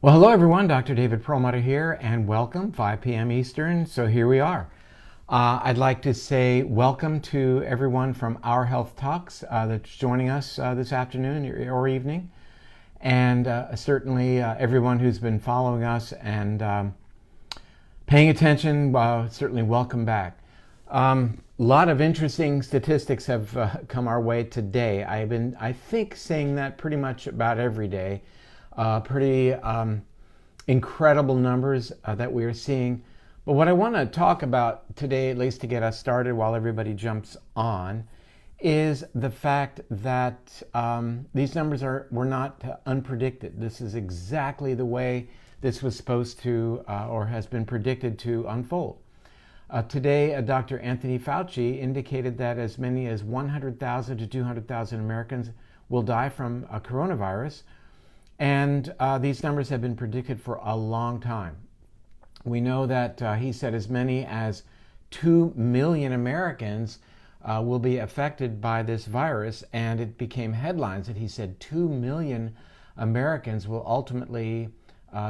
Well, hello everyone, Dr. David Perlmutter here, and welcome, 5 p.m. Eastern. So here we are. I'd like to say welcome to everyone from Our Health Talks that's joining us this afternoon or evening, and certainly everyone who's been following us and paying attention, certainly welcome back. A lot of interesting statistics have come our way today. I've been, I think, saying that pretty much about every day. Pretty incredible numbers that we are seeing. But what I want to talk about today, at least to get us started while everybody jumps on, is the fact that these numbers were not unpredicted. This is exactly the way this was supposed to or has been predicted to unfold. Today, Dr. Anthony Fauci indicated that as many as 100,000 to 200,000 Americans will die from coronavirus. And these numbers have been predicted for a long time. We know that he said as many as 2 million Americans will be affected by this virus, and it became headlines that he said 2 million Americans will ultimately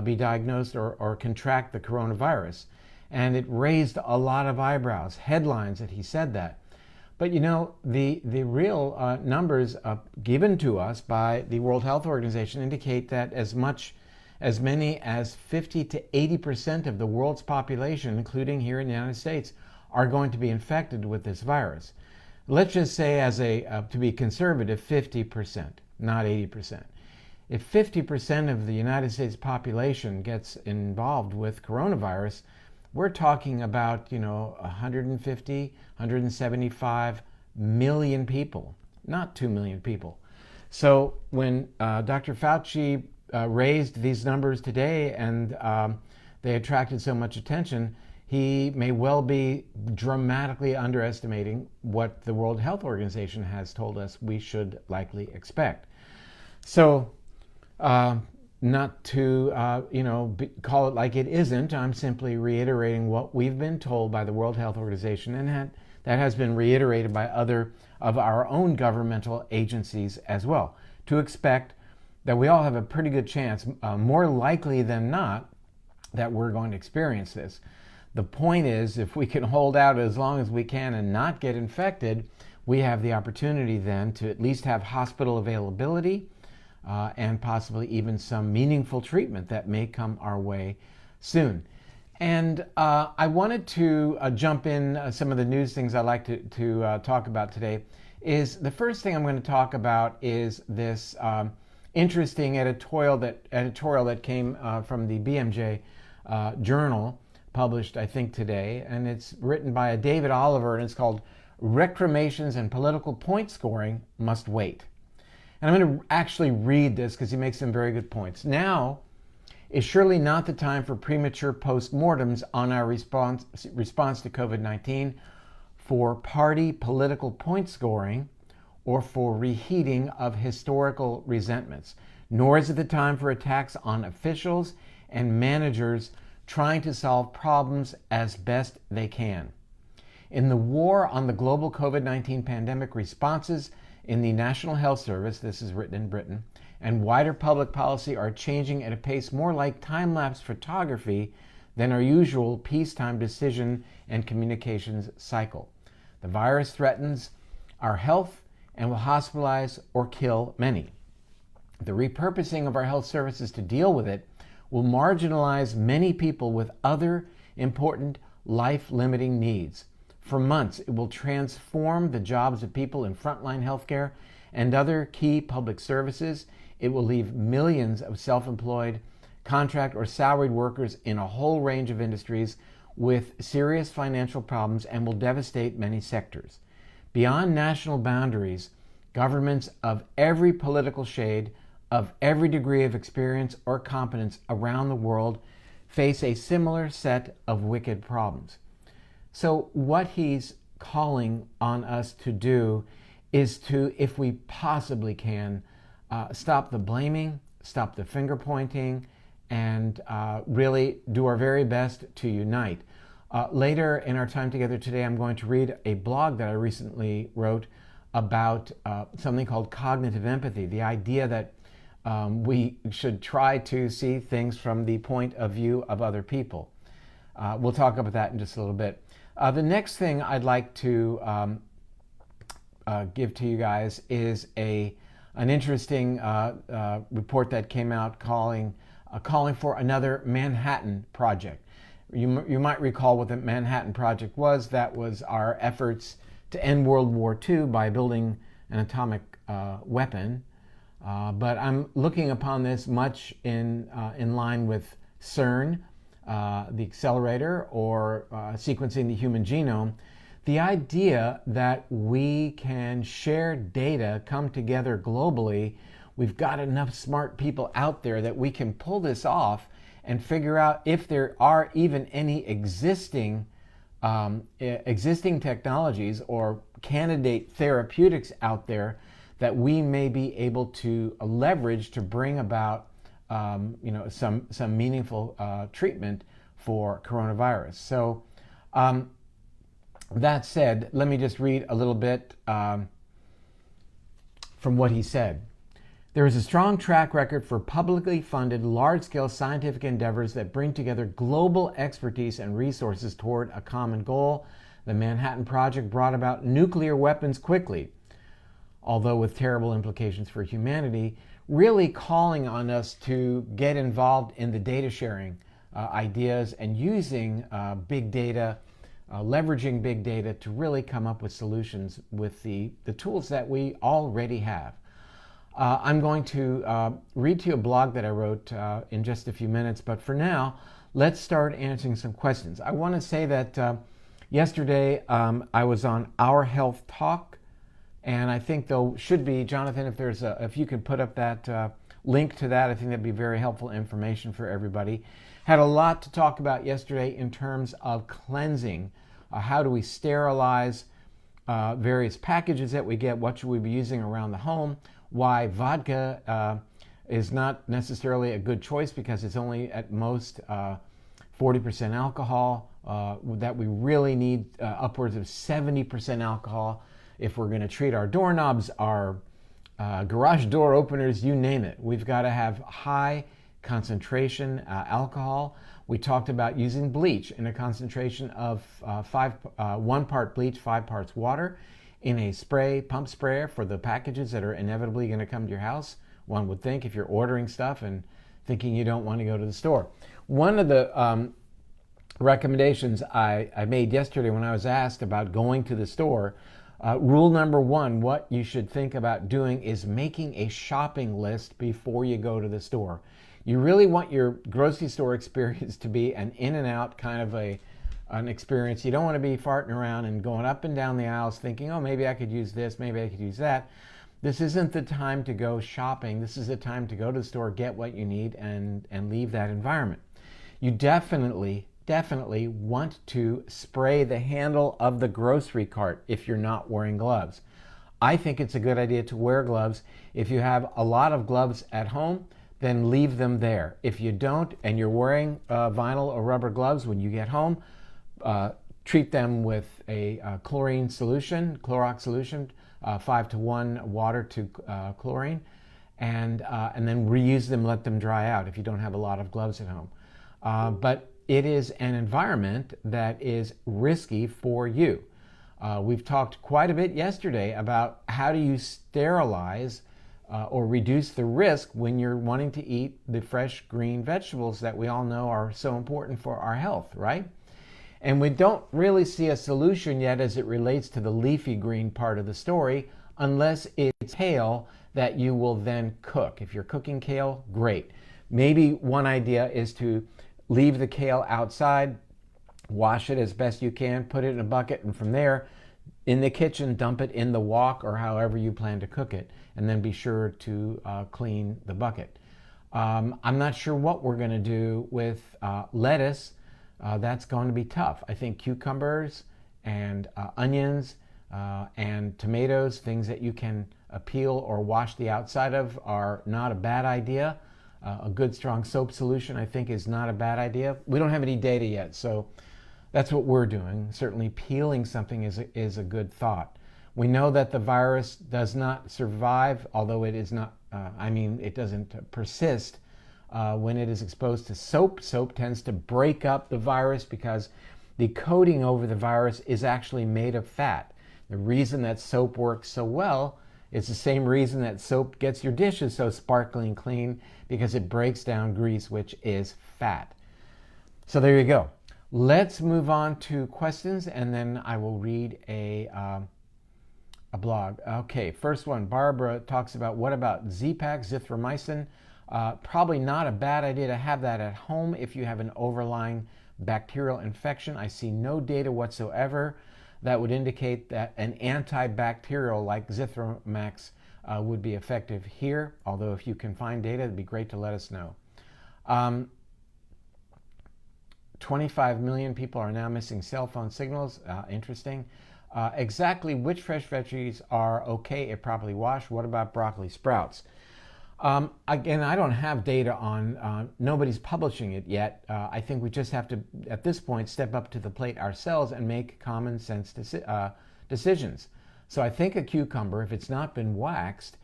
be diagnosed or contract the coronavirus. And it raised a lot of eyebrows, headlines that he said that. But you know, the real numbers given to us by the World Health Organization indicate that as many as 50 to 80% of the world's population, including here in the United States, are going to be infected with this virus. Let's just say, as to be conservative, 50%, not 80%. If 50% of the United States population gets involved with coronavirus, we're talking about, 150, 175 million people, not 2 million people. So when Dr. Fauci raised these numbers today and they attracted so much attention, he may well be dramatically underestimating what the World Health Organization has told us we should likely expect. So, not to call it like it isn't. I'm simply reiterating what we've been told by the World Health Organization, and that has been reiterated by other of our own governmental agencies as well, to expect that we all have a pretty good chance, more likely than not, that we're going to experience this. The point is, if we can hold out as long as we can and not get infected, we have the opportunity then to at least have hospital availability, and possibly even some meaningful treatment that may come our way soon. And I wanted to jump in some of the news things I'd like to talk about today. Is the first thing I'm going to talk about is this interesting editorial that came from the BMJ journal, published I think today, and it's written by a David Oliver, and it's called "Reclamations and Political Point Scoring Must Wait." And I'm going to actually read this because he makes some very good points. Now is surely not the time for premature postmortems on our response to COVID-19, for party political point scoring, or for reheating of historical resentments. Nor is it the time for attacks on officials and managers trying to solve problems as best they can. In the war on the global COVID-19 pandemic responses, in the National Health Service, this is written in Britain, and wider public policy are changing at a pace more like time-lapse photography than our usual peacetime decision and communications cycle. The virus threatens our health and will hospitalize or kill many. The repurposing of our health services to deal with it will marginalize many people with other important life-limiting needs. For months, it will transform the jobs of people in frontline healthcare and other key public services. It will leave millions of self-employed, contract or salaried workers in a whole range of industries with serious financial problems and will devastate many sectors. Beyond national boundaries, governments of every political shade, of every degree of experience or competence around the world face a similar set of wicked problems. So what he's calling on us to do is to, if we possibly can, stop the blaming, stop the finger pointing, and really do our very best to unite. Later in our time together today, I'm going to read a blog that I recently wrote about something called cognitive empathy, the idea that we should try to see things from the point of view of other people. We'll talk about that in just a little bit. The next thing I'd like to give to you guys is an interesting report that came out calling for another Manhattan Project. You might recall what the Manhattan Project was. That was our efforts to end World War II by building an atomic weapon. But I'm looking upon this much in line with CERN, the accelerator, or sequencing the human genome. The idea that we can share data, come together globally, we've got enough smart people out there that we can pull this off and figure out if there are even any existing technologies or candidate therapeutics out there that we may be able to leverage to bring about some meaningful treatment for coronavirus. So that said, let me just read a little bit from what he said. There is a strong track record for publicly funded, large-scale scientific endeavors that bring together global expertise and resources toward a common goal. The Manhattan Project brought about nuclear weapons quickly, although with terrible implications for humanity, really calling on us to get involved in the data sharing ideas and using big data, leveraging big data to really come up with solutions with the tools that we already have. I'm going to read to you a blog that I wrote in just a few minutes, but for now, let's start answering some questions. I want to say that yesterday I was on Our Health Talk, and I think there should be, Jonathan, if you could put up that link to that, I think that'd be very helpful information for everybody. Had a lot to talk about yesterday in terms of cleansing. How do we sterilize various packages that we get? What should we be using around the home? Why vodka is not necessarily a good choice because it's only at most 40% alcohol, that we really need upwards of 70% alcohol if we're going to treat our doorknobs, our garage door openers, you name it. We've got to have high concentration alcohol. We talked about using bleach in a concentration of 1 part bleach, 5 parts water, in a pump sprayer for the packages that are inevitably going to come to your house. One would think if you're ordering stuff and thinking you don't want to go to the store. One of the recommendations I made yesterday when I was asked about going to the store, rule number 1, what you should think about doing is making a shopping list before you go to the store. You really want your grocery store experience to be an in and out kind of an experience. You don't want to be farting around and going up and down the aisles thinking, oh, maybe I could use this, maybe I could use that. This isn't the time to go shopping. This is the time to go to the store, get what you need, and leave that environment. You definitely want to spray the handle of the grocery cart if you're not wearing gloves. I think it's a good idea to wear gloves. If you have a lot of gloves at home, then leave them there. If you don't and you're wearing vinyl or rubber gloves when you get home, treat them with a Clorox solution, 5-to-1 water to chlorine, and then reuse them, let them dry out if you don't have a lot of gloves at home. But it is an environment that is risky for you. We've talked quite a bit yesterday about how do you sterilize or reduce the risk when you're wanting to eat the fresh green vegetables that we all know are so important for our health, right? And we don't really see a solution yet as it relates to the leafy green part of the story, unless it's kale that you will then cook. If you're cooking kale, great. Maybe one idea is to leave the kale outside, wash it as best you can, put it in a bucket, and from there, in the kitchen, dump it in the wok or however you plan to cook it, and then be sure to clean the bucket. I'm not sure what we're going to do with lettuce. That's going to be tough. I think cucumbers and onions and tomatoes, things that you can peel or wash the outside of, are not a bad idea. A good strong soap solution, I think, is not a bad idea. We don't have any data yet, so that's what we're doing. Certainly peeling something is a good thought. We know that the virus does not survive, although it is not it doesn't persist when it is exposed to soap. Soap tends to break up the virus because the coating over the virus is actually made of fat. The reason that soap works so well is the same reason that soap gets your dishes so sparkling clean, because it breaks down grease, which is fat. So there you go. Let's move on to questions, and then I will read a blog. Okay, first one. Barbara talks about, what about Z-Pak, zithromycin? Probably not a bad idea to have that at home if you have an overlying bacterial infection. I see no data whatsoever that would indicate that an antibacterial like Zithromax would be effective here. Although if you can find data, it'd be great to let us know. 25 million people are now missing cell phone signals. Interesting. Exactly which fresh veggies are okay if properly washed? What about broccoli sprouts? Again, I don't have data on, nobody's publishing it yet. I think we just have to, at this point, step up to the plate ourselves and make common sense decisions. So I think a cucumber, if it's not been waxed,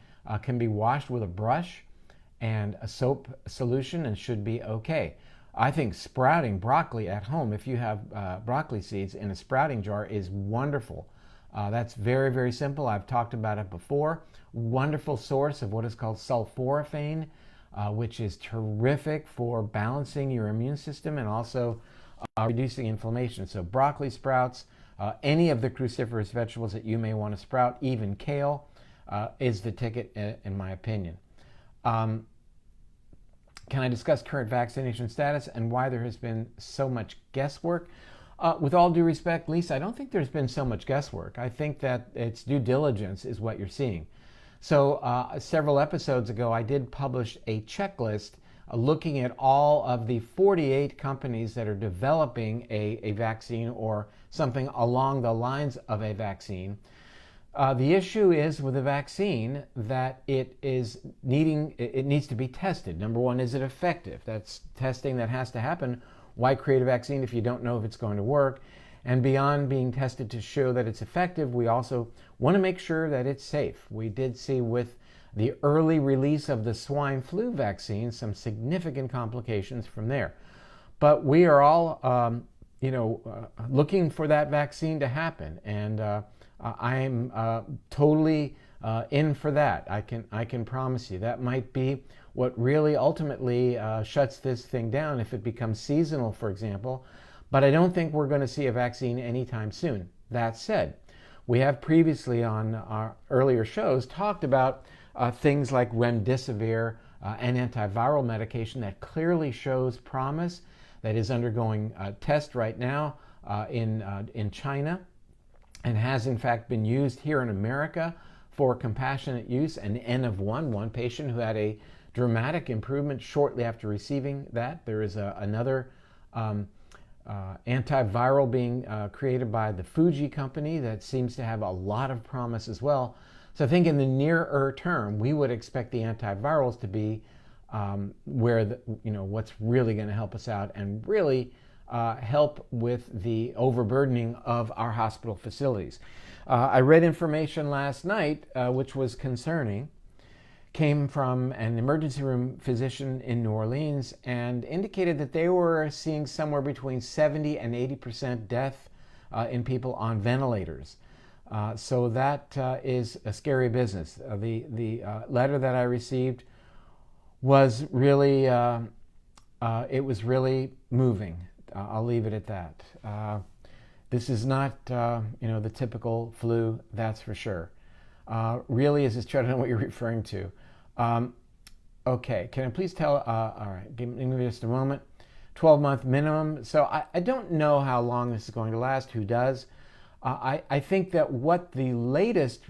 can be washed with a brush and a soap solution and should be okay. I think sprouting broccoli at home, if you have broccoli seeds in a sprouting jar, is wonderful. That's very, very simple. I've talked about it before. Wonderful source of what is called sulforaphane, which is terrific for balancing your immune system and also reducing inflammation. So broccoli sprouts, any of the cruciferous vegetables that you may want to sprout, even kale, is the ticket in my opinion. Can I discuss current vaccination status and why there has been so much guesswork? With all due respect, Lisa, I don't think there's been so much guesswork. I think that it's due diligence is what you're seeing. So several episodes ago, I did publish a checklist looking at all of the 48 companies that are developing a vaccine or something along the lines of a vaccine. The issue is with a vaccine that it needs to be tested. Number one, is it effective? That's testing that has to happen. Why create a vaccine if you don't know if it's going to work? And beyond being tested to show that it's effective, we also want to make sure that it's safe. We did see with the early release of the swine flu vaccine some significant complications from there. But we are all, looking for that vaccine to happen, and I'm totally in for that. I can promise you that might be what really ultimately shuts this thing down if it becomes seasonal, for example. But I don't think we're going to see a vaccine anytime soon. That said, we have previously on our earlier shows talked about things like remdesivir, an antiviral medication that clearly shows promise, that is undergoing test right now in China, and has in fact been used here in America for compassionate use. An N of one patient who had a dramatic improvement shortly after receiving that. There is another antiviral being created by the Fuji company that seems to have a lot of promise as well. So I think in the nearer term, we would expect the antivirals to be where what's really going to help us out and really help with the overburdening of our hospital facilities. I read information last night which was concerning, came from an emergency room physician in New Orleans, and indicated that they were seeing somewhere between 70 and 80% death in people on ventilators. So that is a scary business. The letter that I received was really, it was really moving. I'll leave it at that. This is not, the typical flu, that's for sure. Really is this, I don't know what you're referring to. Okay, can I please tell, all right, give me just a moment. 12-month minimum. So I don't know how long this is going to last. Who does? I think that what the latest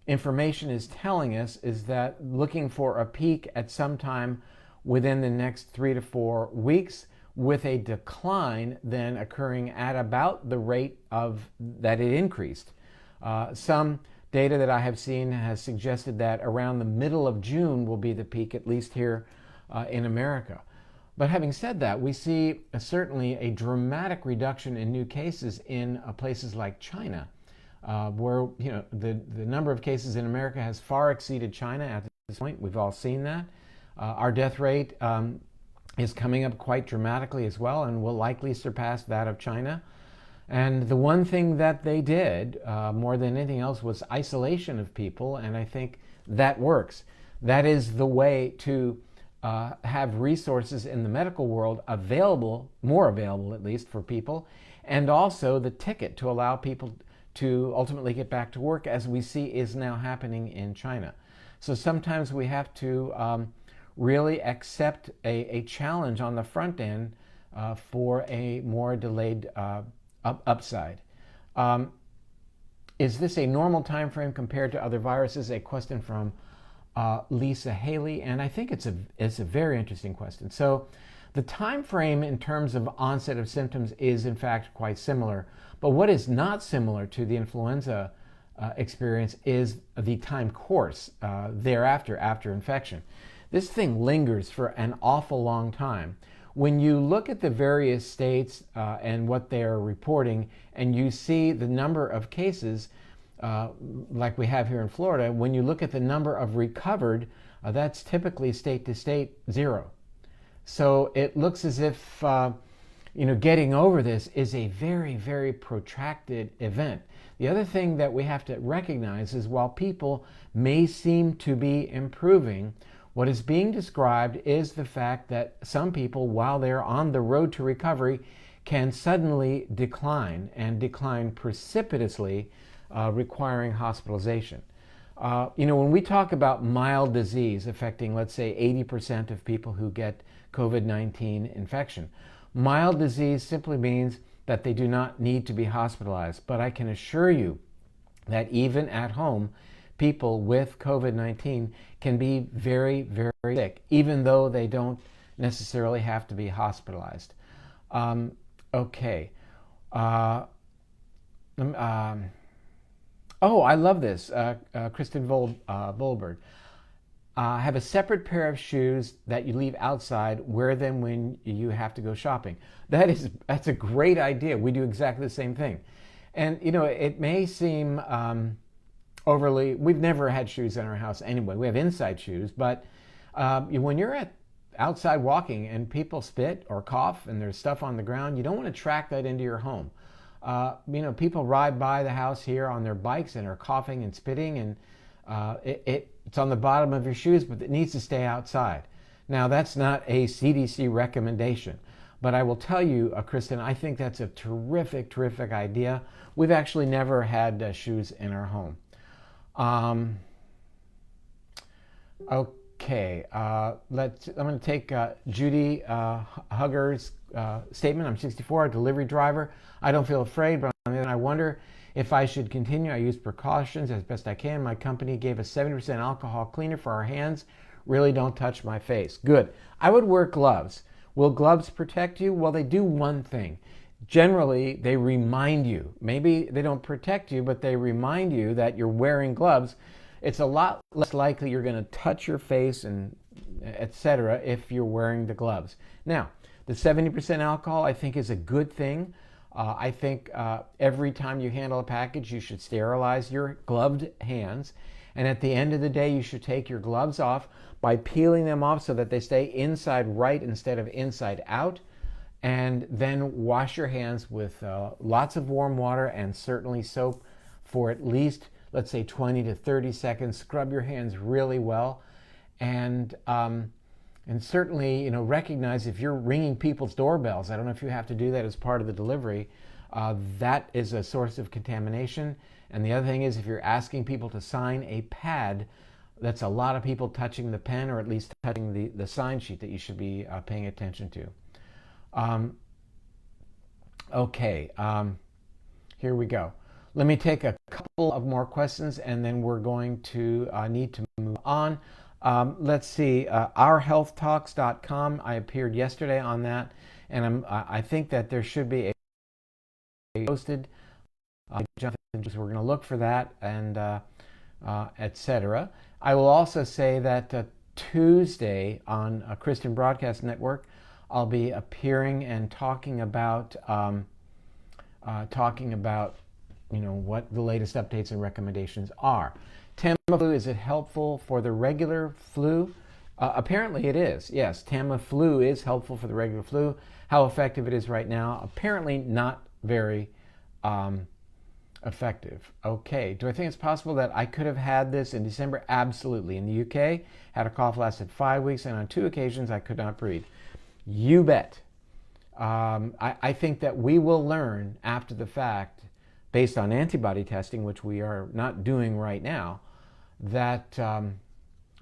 information is telling us is that looking for a peak at some time within the next 3 to 4 weeks, with a decline then occurring at about the rate of that it increased. Some data that I have seen has suggested that around the middle of June will be the peak, at least here in America. But having said that, we see certainly a dramatic reduction in new cases in places like China, where the number of cases in America has far exceeded China at this point. We've all seen that. Our death rate is coming up quite dramatically as well, and will likely surpass that of China. And the one thing that they did more than anything else was isolation of people, and I think that works. That is the way to have resources in the medical world available, more available at least for people, and also the ticket to allow people to ultimately get back to work, as we see is now happening in China. So sometimes we have to really accept a challenge on the front end for a more delayed upside. Is this a normal time frame compared to other viruses? A question from Lisa Haley, and I think it's a very interesting question. So the time frame in terms of onset of symptoms is in fact quite similar, but what is not similar to the influenza experience is the time course thereafter, after infection. This thing lingers for an awful long time. When you look at the various states and what they are reporting, and you see the number of cases like we have here in Florida, when you look at the number of recovered, that's typically state to state 0. So it looks as if getting over this is a very, very protracted event. The other thing that we have to recognize is while people may seem to be improving, what is being described is the fact that some people, while they're on the road to recovery, can suddenly decline, and decline precipitously, requiring hospitalization. When we talk about mild disease affecting, let's say, 80% of people who get COVID-19 infection, mild disease simply means that they do not need to be hospitalized. But I can assure you that even at home, people with COVID-19 can be very, very sick, even though they don't necessarily have to be hospitalized. Okay. I love this. Kristen Volberg. Have a separate pair of shoes that you leave outside. Wear them when you have to go shopping. That's a great idea. We do exactly the same thing. And, it may seem overly, we've never had shoes in our house anyway. We have inside shoes, but when you're outside walking and people spit or cough and there's stuff on the ground, you don't want to track that into your home. People ride by the house here on their bikes and are coughing and spitting, and it's on the bottom of your shoes, but it needs to stay outside. Now, that's not a CDC recommendation, but I will tell you, Kristen, I think that's a terrific, terrific idea. We've actually never had shoes in our home. Okay, I'm going to take Judy Hugger's statement. I'm 64, a delivery driver. I don't feel afraid, but I wonder if I should continue. I use precautions as best I can. My company gave us 70% alcohol cleaner for our hands. Really don't touch my face. Good. I would wear gloves. Will gloves protect you? Well, they do one thing. Generally, they remind you. Maybe they don't protect you, but they remind you that you're wearing gloves. It's a lot less likely you're going to touch your face and etc. if you're wearing the gloves. Now, the 70% alcohol I think is a good thing. I think every time you handle a package, you should sterilize your gloved hands. And at the end of the day, you should take your gloves off by peeling them off so that they stay inside right instead of inside out. And then wash your hands with lots of warm water and certainly soap for at least, let's say, 20 to 30 seconds. Scrub your hands really well. And certainly, recognize if you're ringing people's doorbells, I don't know if you have to do that as part of the delivery, that is a source of contamination. And the other thing is, if you're asking people to sign a pad, that's a lot of people touching the pen, or at least touching the sign sheet that you should be paying attention to. Okay, here we go. Let me take a couple of more questions and then we're going to need to move on. Let's see, ourhealthtalks.com. I appeared yesterday on that, and I think that there should be a posted. We're going to look for that, and etc. I will also say that Tuesday on a Christian Broadcast Network, I'll be appearing and talking about what the latest updates and recommendations are. Tamiflu, is it helpful for the regular flu? Apparently it is. Yes, Tamiflu is helpful for the regular flu. How effective it is right now? Apparently not very effective. Okay, do I think it's possible that I could have had this in December? Absolutely. In the UK, had a cough lasted 5 weeks, and on 2 occasions I could not breathe. You bet. I think that we will learn after the fact, based on antibody testing, which we are not doing right now, that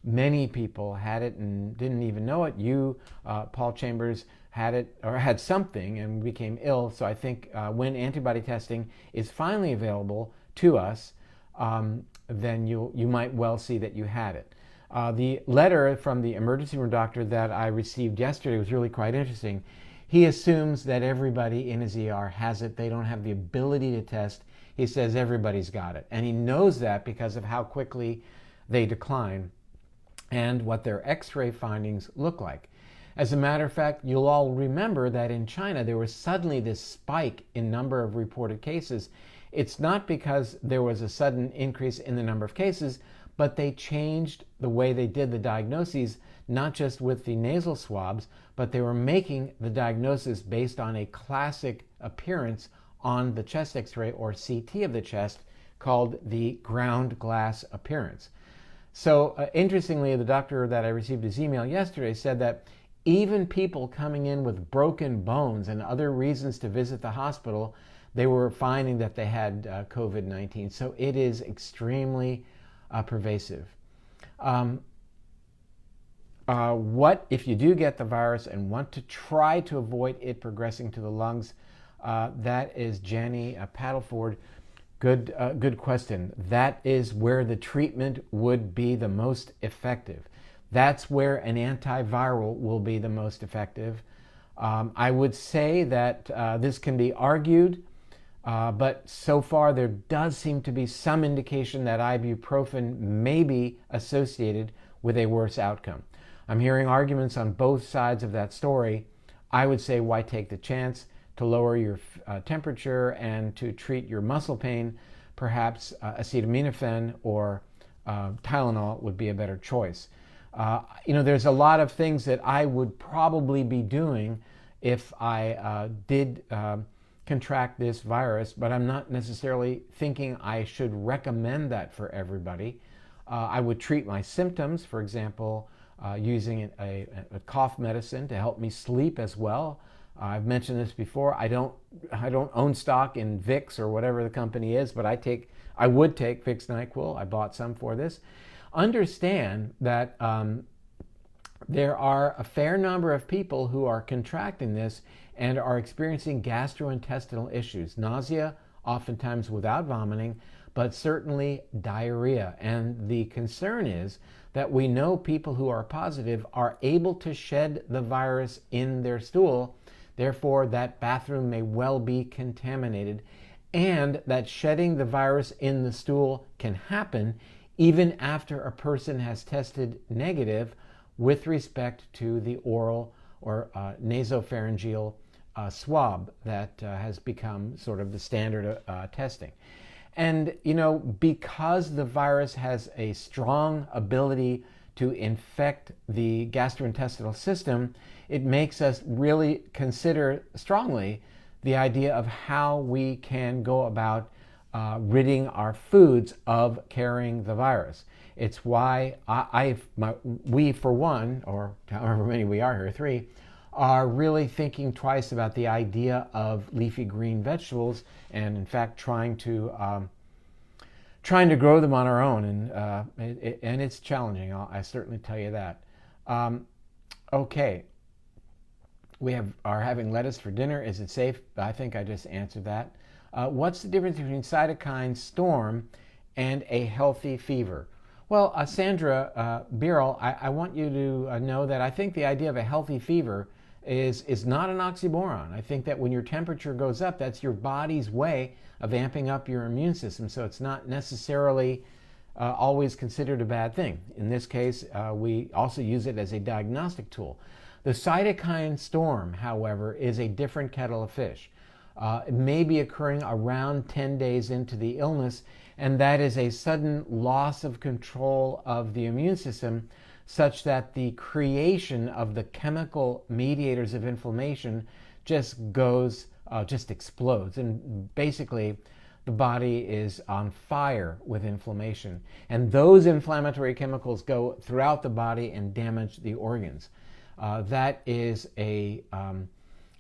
many people had it and didn't even know it. You, Paul Chambers, had it or had something and became ill. So I think when antibody testing is finally available to us, then you might well see that you had it. The letter from the emergency room doctor that I received yesterday was really quite interesting. He assumes that everybody in his ER has it. They don't have the ability to test. He says everybody's got it. And he knows that because of how quickly they decline and what their x-ray findings look like. As a matter of fact, you'll all remember that in China there was suddenly this spike in number of reported cases. It's not because there was a sudden increase in the number of cases, but they changed the way they did the diagnoses, not just with the nasal swabs, but they were making the diagnosis based on a classic appearance on the chest x-ray or CT of the chest called the ground glass appearance. So interestingly, the doctor that I received his email yesterday said that even people coming in with broken bones and other reasons to visit the hospital, they were finding that they had COVID-19. So it is extremely pervasive. What if you do get the virus and want to try to avoid it progressing to the lungs? That is Jenny Paddleford. Good question. That is where the treatment would be the most effective. That's where an antiviral will be the most effective. I would say that this can be argued, but so far there does seem to be some indication that ibuprofen may be associated with a worse outcome. I'm hearing arguments on both sides of that story. I would say, why take the chance to lower your temperature and to treat your muscle pain? Perhaps acetaminophen or Tylenol would be a better choice. There's a lot of things that I would probably be doing if I did contract this virus, but I'm not necessarily thinking I should recommend that for everybody. I would treat my symptoms, for example, using a cough medicine to help me sleep as well. I've mentioned this before. I don't own stock in Vicks or whatever the company is, but I would take Vicks NyQuil. I bought some for this. Understand that there are a fair number of people who are contracting this and are experiencing gastrointestinal issues, nausea, oftentimes without vomiting, but certainly diarrhea. And the concern is that we know people who are positive are able to shed the virus in their stool. Therefore, that bathroom may well be contaminated, and that shedding the virus in the stool can happen even after a person has tested negative with respect to the oral or nasopharyngeal swab that has become sort of the standard testing. And, because the virus has a strong ability to infect the gastrointestinal system, it makes us really consider strongly the idea of how we can go about ridding our foods of carrying the virus. It's why we, for one, or however many we are here, 3, are really thinking twice about the idea of leafy green vegetables, and in fact trying to grow them on our own, and it's challenging. I certainly tell you that. Okay, we are having lettuce for dinner. Is it safe? I think I just answered that. What's the difference between cytokine storm and a healthy fever? Well, Sandra Birrell, I want you to know that I think the idea of a healthy fever is not an oxymoron. I think that when your temperature goes up, that's your body's way of amping up your immune system. So it's not necessarily always considered a bad thing. In this case, we also use it as a diagnostic tool. The cytokine storm, however, is a different kettle of fish. It may be occurring around 10 days into the illness, and that is a sudden loss of control of the immune system, such that the creation of the chemical mediators of inflammation just explodes. And basically, the body is on fire with inflammation. And those inflammatory chemicals go throughout the body and damage the organs. That is a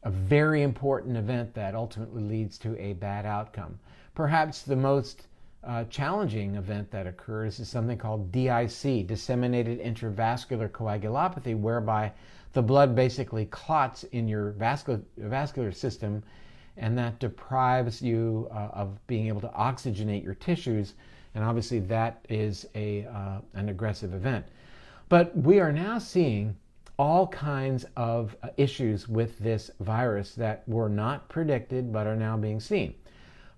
very important event that ultimately leads to a bad outcome. Perhaps the most challenging event that occurs is something called DIC, disseminated intravascular coagulopathy, whereby the blood basically clots in your vascular system, and that deprives you of being able to oxygenate your tissues, and obviously that is an aggressive event. But we are now seeing all kinds of issues with this virus that were not predicted but are now being seen.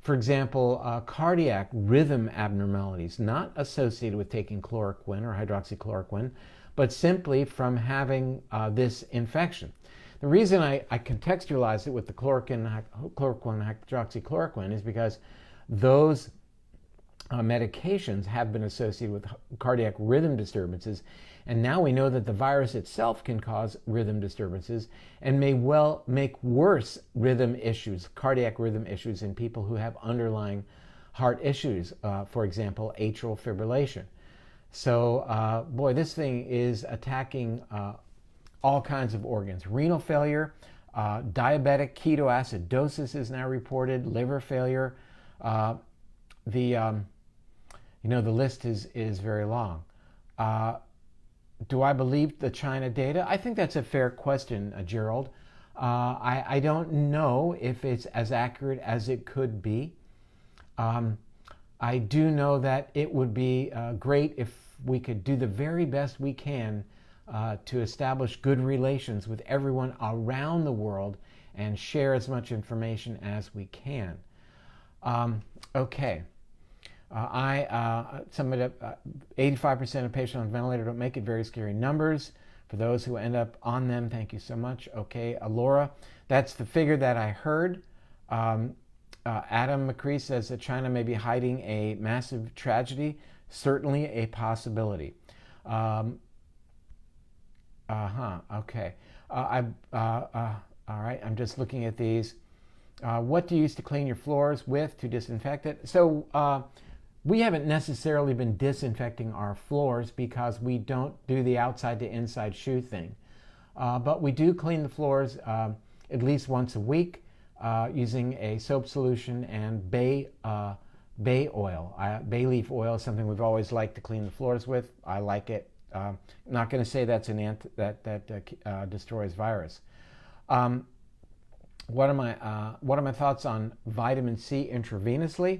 For example, cardiac rhythm abnormalities, not associated with taking chloroquine or hydroxychloroquine, but simply from having this infection. The reason I contextualize it with the chloroquine, hydroxychloroquine, is because those medications have been associated with cardiac rhythm disturbances, and now we know that the virus itself can cause rhythm disturbances and may well make worse rhythm issues, cardiac rhythm issues, in people who have underlying heart issues, for example, atrial fibrillation. So, boy, this thing is attacking all kinds of organs. Renal failure, diabetic ketoacidosis is now reported, liver failure. The list is very long. Do I believe the China data? I think that's a fair question, Gerald. I don't know if it's as accurate as it could be. I do know that it would be great if we could do the very best we can to establish good relations with everyone around the world and share as much information as we can. Okay. 85% of patients on ventilator don't make it. Very scary numbers. For those who end up on them, thank you so much. Okay, Laura, that's the figure that I heard. Adam McCree says that China may be hiding a massive tragedy. Certainly a possibility. Okay. All right, I'm just looking at these. What do you use to clean your floors with to disinfect it? So we haven't necessarily been disinfecting our floors because we don't do the outside to inside shoe thing. But we do clean the floors at least once a week using a soap solution and bay oil. Bay leaf oil is something we've always liked to clean the floors with. I like it. I'm not going to say that's that destroys virus. What are my thoughts on vitamin C intravenously?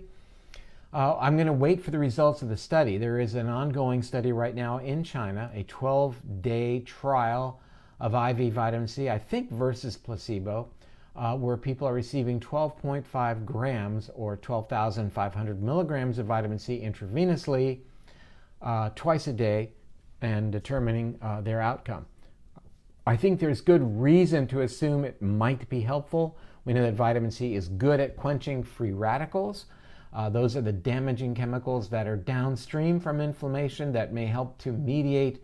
I'm going to wait for the results of the study. There is an ongoing study right now in China, a 12-day trial of IV vitamin C, I think versus placebo, where people are receiving 12.5 grams or 12,500 milligrams of vitamin C intravenously twice a day and determining their outcome. I think there's good reason to assume it might be helpful. We know that vitamin C is good at quenching free radicals. Those are the damaging chemicals that are downstream from inflammation that may help to mediate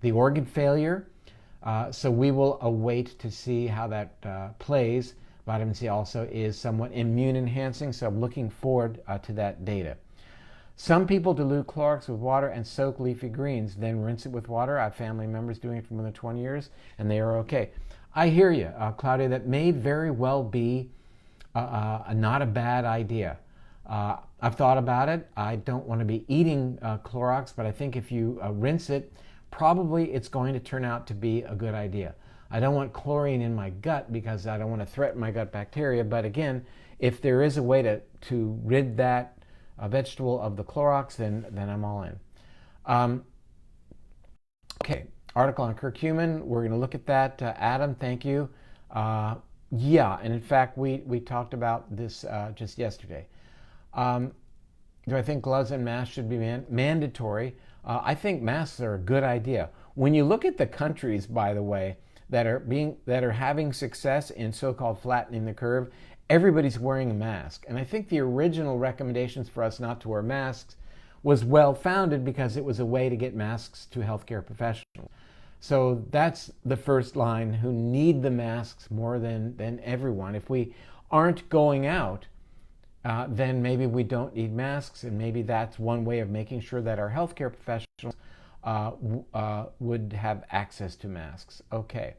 the organ failure. So we will await to see how that plays. Vitamin C also is somewhat immune enhancing, so I'm looking forward to that data. Some people dilute Clorox with water and soak leafy greens, then rinse it with water. I have family members doing it for more than 20 years, and they are okay. I hear you, Claudia. That may very well be not a bad idea. I've thought about it. I don't want to be eating Clorox, but I think if you rinse it, probably it's going to turn out to be a good idea. I don't want chlorine in my gut because I don't want to threaten my gut bacteria. But again, if there is a way to rid that vegetable of the Clorox, then I'm all in. Okay, article on curcumin. We're going to look at that. Adam, thank you. Yeah, and in fact, we talked about this just yesterday. Do I think gloves and masks should be mandatory? I think masks are a good idea. When you look at the countries, by the way, that are having success in so-called flattening the curve, everybody's wearing a mask. And I think the original recommendations for us not to wear masks was well-founded because it was a way to get masks to healthcare professionals. So that's the first line, who need the masks more than everyone. If we aren't going out, then maybe we don't need masks, and maybe that's one way of making sure that our healthcare professionals would have access to masks. Okay.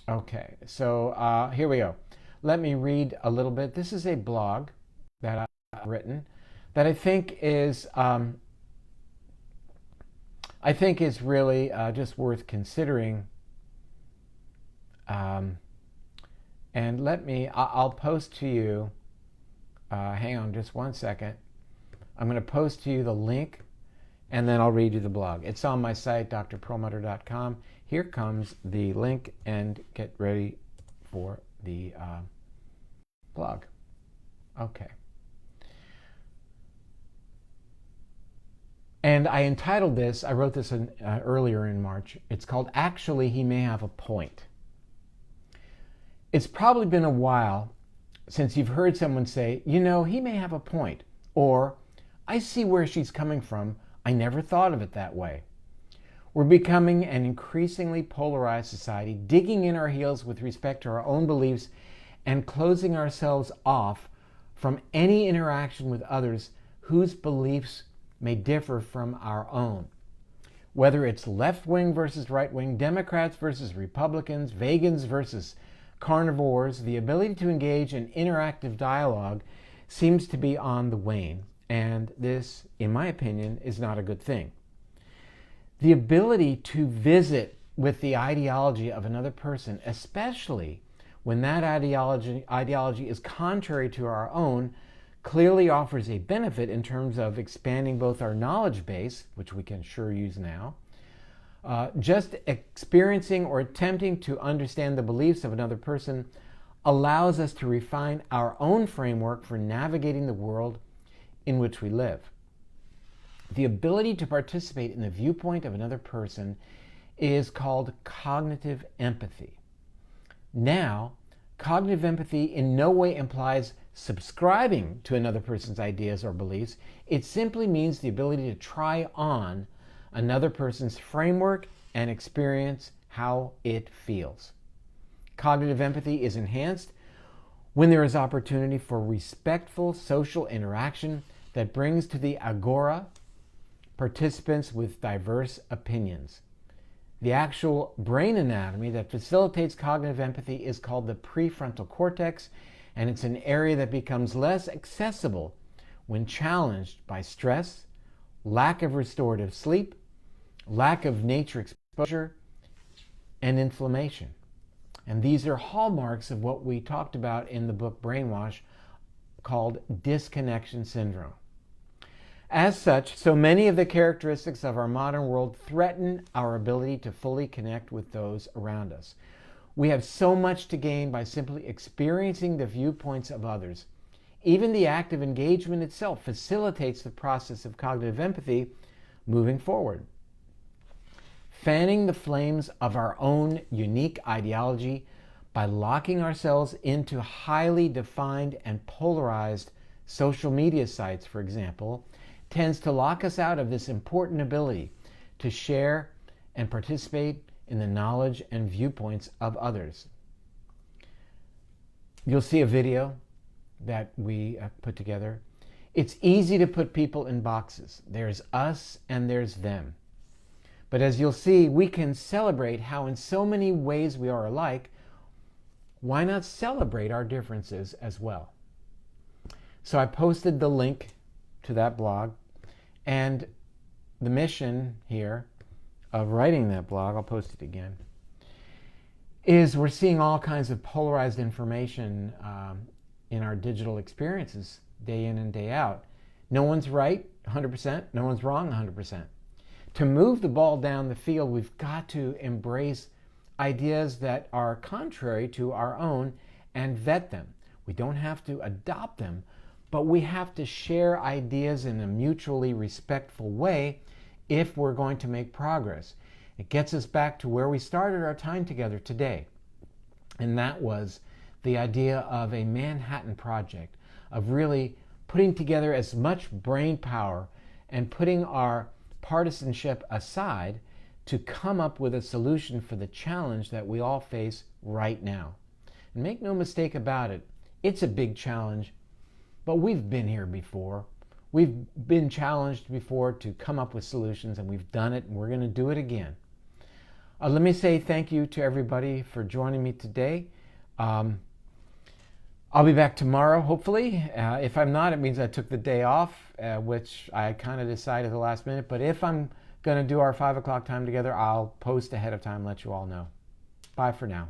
Okay, so here we go. Let me read a little bit. This is a blog that I've written that I think is really just worth considering. And I'll post to you, hang on just one second. I'm going to post to you the link, and then I'll read you the blog. It's on my site, drperlmutter.com. Here comes the link, and get ready for the blog. Okay. And I entitled this, I wrote this earlier in March. It's called Actually, He May Have a Point. It's probably been a while since you've heard someone say, you know, he may have a point, or I see where she's coming from. I never thought of it that way. We're becoming an increasingly polarized society, digging in our heels with respect to our own beliefs and closing ourselves off from any interaction with others whose beliefs may differ from our own. Whether it's left-wing versus right-wing, Democrats versus Republicans, vegans versus carnivores, the ability to engage in interactive dialogue seems to be on the wane, and this, in my opinion, is not a good thing. The ability to visit with the ideology of another person, especially when that ideology is contrary to our own, clearly offers a benefit in terms of expanding both our knowledge base, which we can sure use now. Just experiencing or attempting to understand the beliefs of another person allows us to refine our own framework for navigating the world in which we live. The ability to participate in the viewpoint of another person is called cognitive empathy. Now, cognitive empathy in no way implies subscribing to another person's ideas or beliefs. It simply means the ability to try on another person's framework and experience how it feels. Cognitive empathy is enhanced when there is opportunity for respectful social interaction that brings to the agora participants with diverse opinions. The actual brain anatomy that facilitates cognitive empathy is called the prefrontal cortex, and it's an area that becomes less accessible when challenged by stress, lack of restorative sleep, lack of nature exposure, and inflammation. And these are hallmarks of what we talked about in the book Brainwash, called disconnection syndrome. As such, so many of the characteristics of our modern world threaten our ability to fully connect with those around us. We have so much to gain by simply experiencing the viewpoints of others. Even the act of engagement itself facilitates the process of cognitive empathy moving forward. Fanning the flames of our own unique ideology by locking ourselves into highly defined and polarized social media sites, for example, tends to lock us out of this important ability to share and participate in the knowledge and viewpoints of others. You'll see a video that we put together. It's easy to put people in boxes. There's us and there's them. But as you'll see, we can celebrate how in so many ways we are alike. Why not celebrate our differences as well? So I posted the link to that blog, and the mission here of writing that blog, I'll post it again, is we're seeing all kinds of polarized information in our digital experiences day in and day out. No one's right 100%, no one's wrong 100%. To move the ball down the field, we've got to embrace ideas that are contrary to our own and vet them. We don't have to adopt them, but we have to share ideas in a mutually respectful way if we're going to make progress. It gets us back to where we started our time together today. And that was the idea of a Manhattan Project, of really putting together as much brain power and putting our partisanship aside to come up with a solution for the challenge that we all face right now. And make no mistake about it, it's a big challenge, but we've been here before. We've been challenged before to come up with solutions, and we've done it, and we're going to do it again. Let me say thank you to everybody for joining me today. I'll be back tomorrow, hopefully. If I'm not, it means I took the day off, which I kind of decided at the last minute. But if I'm going to do our 5 o'clock time together, I'll post ahead of time, let you all know. Bye for now.